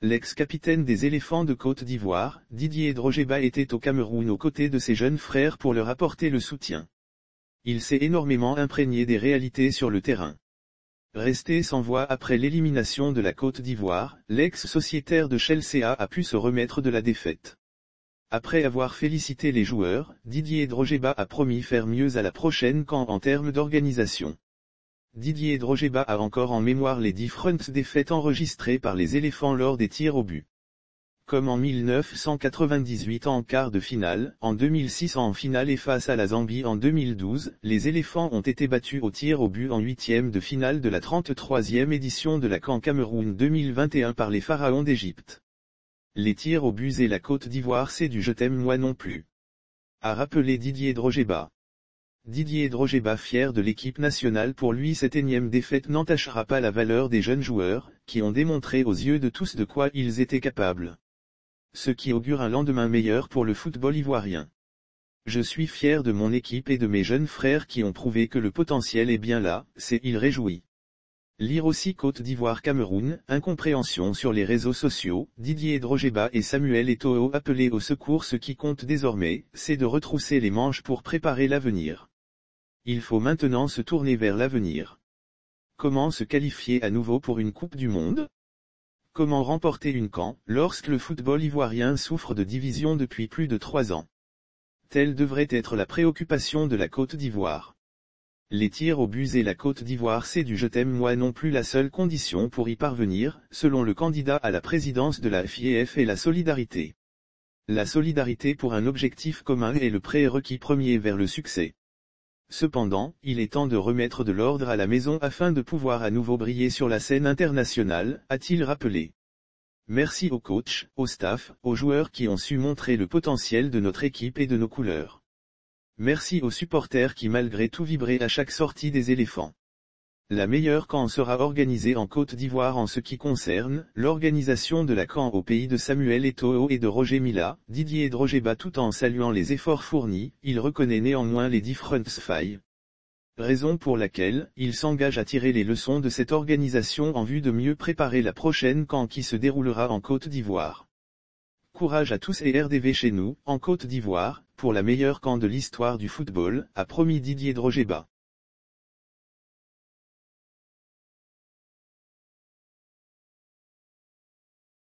L'ex-capitaine des éléphants de Côte d'Ivoire, Didier Drogeba était au Cameroun aux côtés de ses jeunes frères pour leur apporter le soutien. Il s'est énormément imprégné des réalités sur le terrain. Resté sans voix après l'élimination de la Côte d'Ivoire, l'ex-sociétaire de Chelsea a pu se remettre de la défaite. Après avoir félicité les joueurs, Didier Drogeba a promis faire mieux à la prochaine CAN en termes d'organisation. Didier Drogeba a encore en mémoire les différentes défaites enregistrées par les éléphants lors des tirs au but. Comme en 1998 en quart de finale, en 2006 en finale et face à la Zambie en 2012, les éléphants ont été battus au tir au but en huitième de finale de la 33e édition de la CAN Cameroun 2021 par les pharaons d'Égypte. Les tirs au but et la Côte d'Ivoire c'est du je t'aime moi non plus. A rappelé Didier Drogeba. Didier Drogeba fier de l'équipe nationale pour lui cette énième défaite n'entachera pas la valeur des jeunes joueurs, qui ont démontré aux yeux de tous de quoi ils étaient capables. Ce qui augure un lendemain meilleur pour le football ivoirien. Je suis fier de mon équipe et de mes jeunes frères qui ont prouvé que le potentiel est bien là, il réjouit. Lire aussi Côte d'Ivoire-Cameroun, incompréhension sur les réseaux sociaux, Didier Drogeba et Samuel Eto'o appelés au secours. Ce qui compte désormais, c'est de retrousser les manches pour préparer l'avenir. Il faut maintenant se tourner vers l'avenir. Comment se qualifier à nouveau pour une Coupe du Monde? Comment remporter une CAN, lorsque le football ivoirien souffre de division depuis plus de 3 ans? Telle devrait être la préoccupation de la Côte d'Ivoire. Les tirs au but et la Côte d'Ivoire c'est du je t'aime moi non plus. La seule condition pour y parvenir, selon le candidat à la présidence de la FIEF est la solidarité. La solidarité pour un objectif commun est le prérequis premier vers le succès. Cependant, il est temps de remettre de l'ordre à la maison afin de pouvoir à nouveau briller sur la scène internationale, a-t-il rappelé. Merci au coach, au staff, aux joueurs qui ont su montrer le potentiel de notre équipe et de nos couleurs. Merci aux supporters qui malgré tout vibraient à chaque sortie des éléphants. La meilleure CAN sera organisée en Côte d'Ivoire en ce qui concerne l'organisation de la CAN au pays de Samuel Eto'o et de Roger Mila. Didier Drogeba tout en saluant les efforts fournis, il reconnaît néanmoins les différentes failles. Raison pour laquelle, il s'engage à tirer les leçons de cette organisation en vue de mieux préparer la prochaine CAN qui se déroulera en Côte d'Ivoire. Courage à tous et RDV chez nous, en Côte d'Ivoire, pour la meilleure CAN de l'histoire du football, a promis Didier Drogeba.